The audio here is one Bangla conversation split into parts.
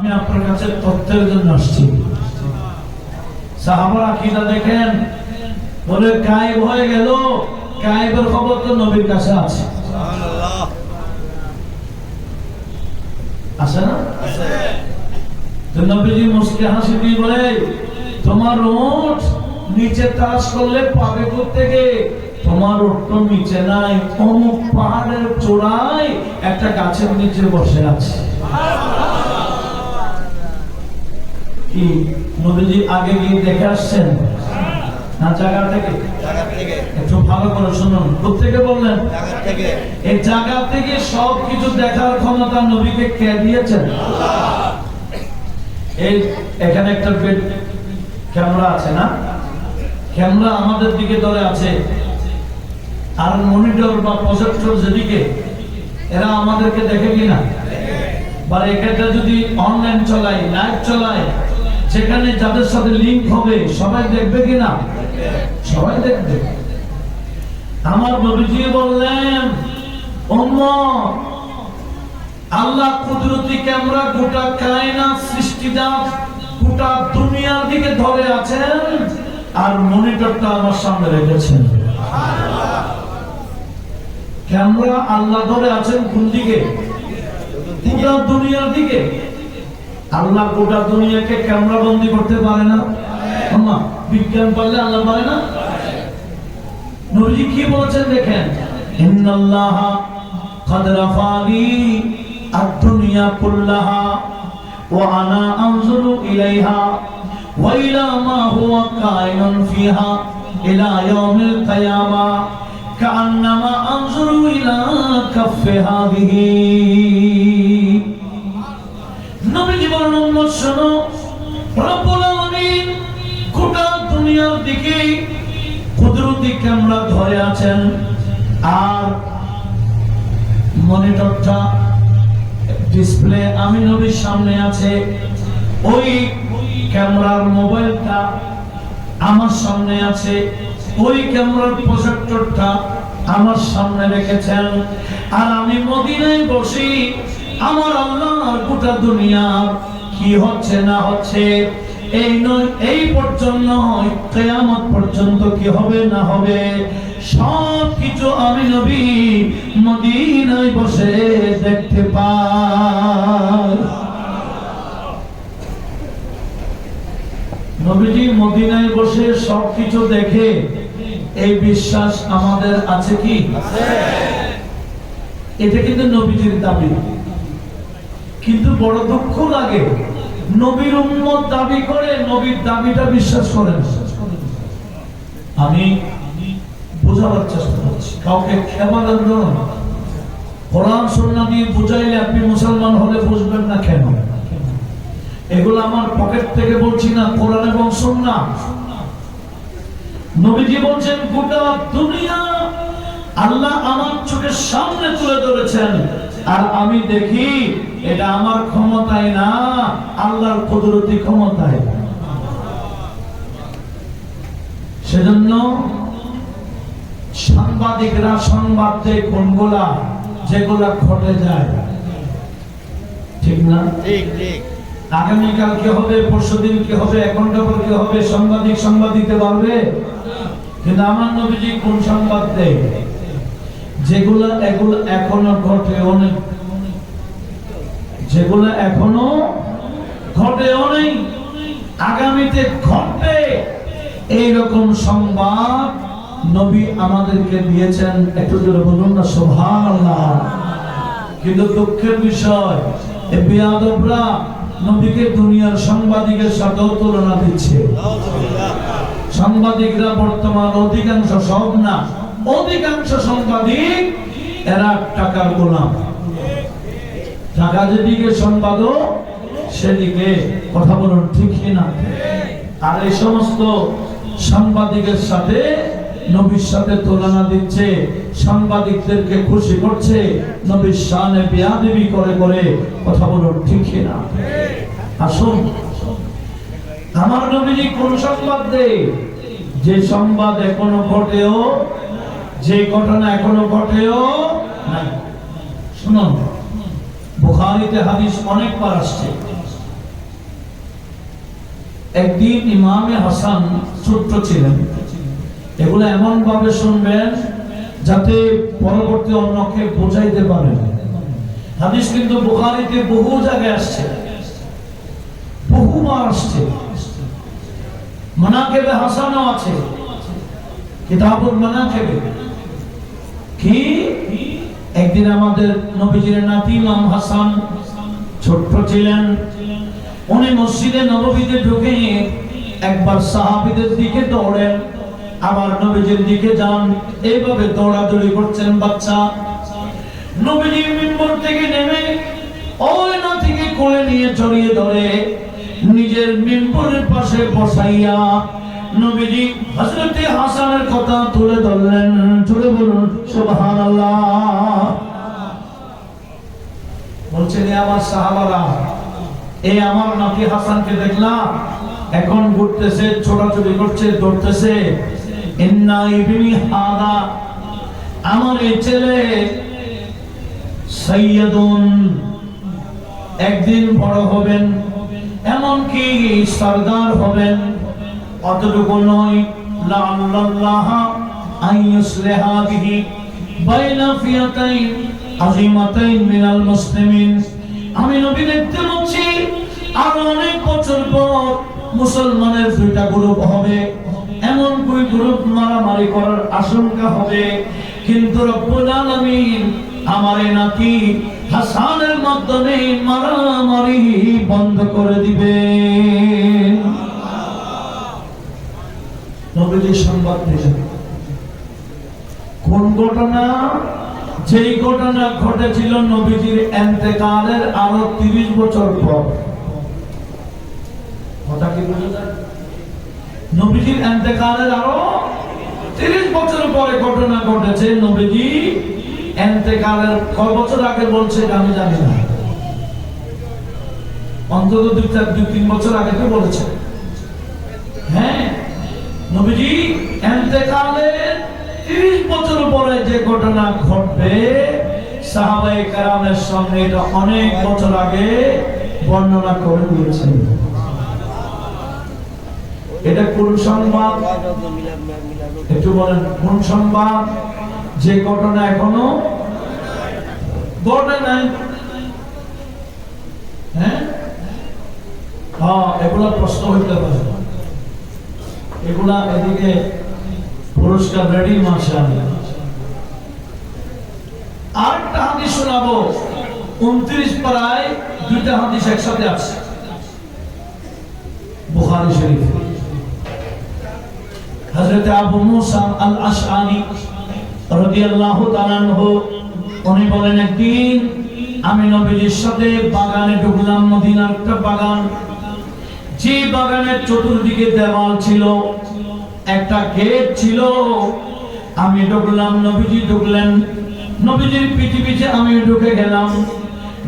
আমি আপনার কাছে তথ্যের জন্য আসছি। সাহাবার আকীদা দেখেন, বলে গায়েব হয়ে গেল, গায়েবের খবর তো নবীর কাছে আছে। সুবহানাল্লাহ, আছে না? আছে। তো নবীজি মুস্কি হাসি দিয়ে বলে, তোমার উট নিচে তালাশ করলে পাবে কোত্থেকে? তোমার উট তো নিচে নাই, অমুক পাহাড়ের চূড়ায় একটা গাছের নিচে বসে আছে। কি নবীজি আগে গিয়ে দেখে আসছেন না জায়গা থেকে? একটু ভালো করে শুনুন, কোত্থেকে বললেন? এই জায়গা থেকে সবকিছু দেখার ক্ষমতা নবীকে কে দিয়েছেন? এই এখানে একটা ক্যামেরা আছে না, ক্যামেরা আমাদের দিকে ধরে আছে, আর মনিটর বা প্রজেক্টর যেদিকে, এরা আমাদেরকে দেখে কিনা? বা এটা যদি অনলাইন চলাই, লাইভ চলাই, সেখানে যাদের সাথে লিংক হবে সবাই দেখবে কিনা? সবাই দেখবে। আমার নবীজি বললেন, উম্মত, আল্লাহ কুদরতি ক্যামেরা গোটা কায়নাত সৃষ্টিজাত গোটা দুনিয়ার দিকে ধরে আছেন, আর মনিটরটা আমার সামনে রেখেছেন। ক্যামেরা আল্লাহ ধরে আছেন কোন দিকে? গোটা দুনিয়ার দিকে। আল্লাহ গোটা দুনিয়াকে ক্যামেরা বন্দী করতে পারে না? বিজ্ঞান পারলে আল্লাহ পারে না? নবীজি কি বলেছেন দেখেন, ইন্নাল্লাহ قد رفع لي الدنيا كلها وأنا أنظر إليها وإلى ما هو كائن فيها إلى يوم القيامة كأنما أنظر إلى كف هذه। নবীজি বলেন, উম্মত শোনো, রব্বুল আলামিন গোটা দুনিয়ার দিকে কুদরতি ক্যামেরা ধরে আছেন, আর মনিটরটা ডিসপ্লে আমি নবীর সামনে আছে, ওই ক্যামেরার মোবাইলটা আমার সামনে আছে, ওই ক্যামেরার প্রজেক্টরটা আমার সামনে রেখেছেন, আর আমি মদিনায় বসি আমার আল্লাহর গোটা দুনিয়া কি হচ্ছে না হচ্ছে এই নয়, এই পর্যন্ত নয়, কিয়ামত পর্যন্ত কি হবে না হবে সব কিছু আমি নবী মদিনায় বসে দেখতে পাই। নবীজি মদিনায় বসে সব কিছু দেখে, এই বিশ্বাস আমাদের আছে কি? এটা কিন্তু নবীজির দাবি। কিন্তু বড় দুঃখ লাগে, নবীর উম্মত দাবি করে নবীর দাবিটা বিশ্বাস করেন। আমি বোঝাবার চেষ্টা করছি, কাউকে ক্ষমা দেন না। কোরআন সুন্নাহ দিয়ে বুঝাইলে আপনি মুসলমান হলে বুঝবেন না কেন? এগুলো আমার পকেট থেকে বলছি না, কোরআন এবং সুন্নাহ। নবীজি বলছেন, গোটা দুনিয়া আল্লাহ আমার চোখের সামনে তুলে ধরেছেন, আর আমি দেখি এটা আমার ক্ষমতায় না, আল্লাহর কুদরতি ক্ষমতায়। সেজন্য সাংবাদিকরা সংবাদ দেয় কোনগুলা? যেগুলা ঘটে যায়, ঠিক না? ঠিক ঠিক। আগামীকাল কি হবে, পরশুদিন কি হবে, এক ঘন্টা পর কি হবে, সাংবাদিক সংবাদ দিতে পারবে? কিন্তু আমার নবীজি কোন সংবাদ দেয়? যেগুলা এগুলো এখনো ঘটে অনেক, যেগুলো এখনো ঘটে অনেক, আগামীতে ঘটবে এইরকম সংবাদ নবী আমাদেরকে দিয়েছেন। একটু জোরে বলুন না সুবহানাল্লাহ। কিন্তু দুঃখের বিষয়, এই বেয়াদবরা নবীকে দুনিয়ার সাংবাদিকের সাথে তুলনা দিচ্ছে। সাংবাদিকরা বর্তমান অধিকাংশ, সব না, অধিকাংশ সাংবাদিক এরা টাকার গোলাম। টাকা যেদিকে সংবাদ সেদিকে, কথা বলুন ঠিক কিনা? আর এই সমস্ত সাংবাদিকের সাথে নবীর সাথে তুলনা দিচ্ছে, সাংবাদিকদেরকে খুশি করছে, নবীর শানে বেয়াদবি করে করে, কথা বলুন ঠিক কিনা? আসুন, আমার নবীজি কোন সংবাদ দেয়? যে সংবাদ এখনো ঘটেও, যে ঘটনা এখনো ঘটেও নাই। শুনুন, বুখারীতে হাদিস অনেকবার আসছে, একদিন ইমামে হাসান ছোট্ট ছিলেন, এগুলো এমন ভাবে শুনবেন যাতে পরবর্তী অন্যকে বোঝাইতে পারেন। হাদিস কিন্তু বুখারীতে বহু জায়গায় আসছে, বহুবার আসছে, মানাকিবে হাসানও আছে, কিতাবুল মানাকিবে। কি একদিন আমাদের নবীজির নাতি ইমাম হাসান ছোট্ট ছিলেন, উনি মসজিদে নববীতে ঢুকে একবার সাহাবীদের দিকে দৌড়েন, আবার নবীজির দিকে যান, এইভাবে দৌড়াদৌড়ি করছেন বাচ্চা। নবীজি মিম্বর থেকে নেমে ওই নাতিকে কোলে নিয়ে জড়িয়ে ধরে নিজের মিম্বরের পাশে বসাইয়া নবীজি হযরত হাসানের কথা তুলে ধরলেন। জোরে বলুন সুবহানাল্লাহ। বলছেন আমার সাহাবারা, এই আমার নাতি হাসানকে দেখলাম এখন ঘুরতেছে, ছোটাছুটি করছে, দৌড়তেছে। ইন্না ইবনি হাদা, আমার এই ছেলে সাইয়্যিদুন, একদিন বড় হবেন, এমনকি সরদার হবেন। অতটুকু নয়, লাআল্লাল্লাহ আইয়ুসলিহা বিহি বাইনা ফিয়াতাইন আযীমাতাইন মিনাল মুসলিমিন। আমি নবী দেখতে পাচ্ছি আর অনেক বছর পর মুসলমানের দুইটা গ্রুপ হবে, এমন কোন গ্রুপ মারামারি করার আশঙ্কা হবে, কিন্তু রব্বুল আলামিন আমার এই নাতি হাসানের মাধ্যমে মারামারি বন্ধ করে দিবে। নবীজি সংবাদ দিলেন। কোন ঘটনা? যেই ঘটনা ঘটেছিল নবীজির ইন্তেকালের আরো 30 বছর পর। কথা কি বুঝা যায়? নবীজির ইন্তেকালের আরো 30 বছর পরে ঘটনা ঘটেছে। নবীজি ইন্তেকালের কয় বছর আগে বলছে আমি জানি না, অন্তত 2-3 বছর আগে তো বলেছে। হ্যাঁ, নবীজি ইন্তেকালের 30 বছর পরে যে ঘটনা ঘটবে, সাহাবায়ে কেরামের সঙ্গে এটা অনেক বছর আগে বর্ণনা করে দিয়েছেন। এটা কোন সংবাদ? একটু বলেন, কোন সংবাদ? যে ঘটনা এখনো ঘটে নাই। হ্যাঁ, এগুলা প্রশ্ন হইতে পারে, এগুলা এদিকে পুরস্কার রেডি। মাশাআল্লাহ। আরেকটা হাদিস শোনাবো। 29 পারায় দুইটা হাদিস একসাথে আছে বুখারী শরীফ। হযরত আবু মুসা আল আশআরী রাদিয়াল্লাহু তাআলা আনহু উনি বলেন, একদিন আমি নবীজির সাথে বাগানে ঢুকলাম, মদিনার একটা বাগান। যে বাগানের চতুর্দিকে দেওয়াল ছিল, একটা গেট ছিল। আমি ঢুকলাম, নবীজি ঢুকলেন, নবীজির পিছে পিছে আমি ঢুকে গেলাম।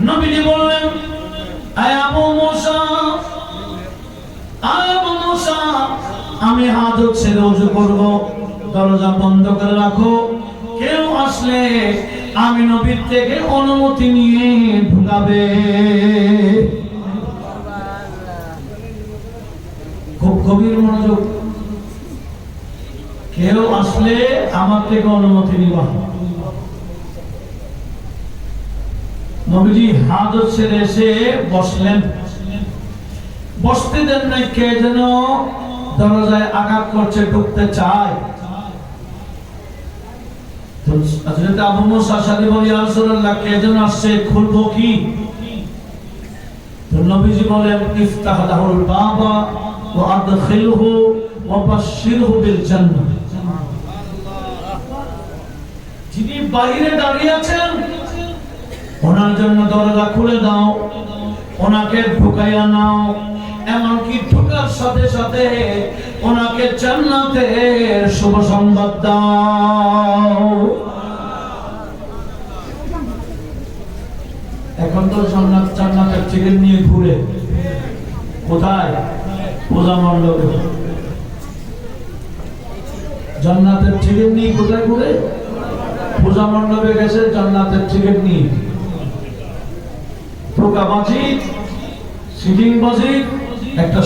নবীজি বললেন, আয় আবু মুসা, আয় আবু মুসা, আমি হাজত ছেড়ে ওযু করব, দরজা বন্ধ করে রাখো, কেউ আসলে আমি নবীর থেকে অনুমতি নিয়ে ঢুকাবে। খুব গভীর মনোযোগ। কেউ আসলে আমার থেকে অনুমতি নিবা। নবীজি হাজত ছেড়ে এসে বসলেন। বসতে দেন নাই, কে যেন দরজায় আঘাত করছে, ঢুকতে চায়। হযরত আবু মুসা আশআরী বলেন, ইয়া রাসূলুল্লাহ, কে যেন আসছে, খুলবো কি? তো নবীজি বলেন, ইফতাহ লাহুল বাবা ওয়া আদখিলহু ওয়া বাশশিরহু বিল জান্নাহ। যিনি বাইরে দাঁড়িয়ে আছেন ওনার জন্য দরজা খুলে দাও, ওনাকে ঢুকাইয়া নাও, এমনকি ঢোকার সাথে সাথে ওনাকে জান্নাতের শুভ সংবাদ দাও। এখন তো জান্নাতের টিকিট নিয়ে ঘুরে কোথায়? পূজা মণ্ডপে। জান্নাতের টিকিট নিয়ে কোথায় ঘুরে? পূজা মণ্ডপে গেছে জান্নাতের টিকিট নিয়ে। টোকাবাজি, সিটিং বাজি, একটা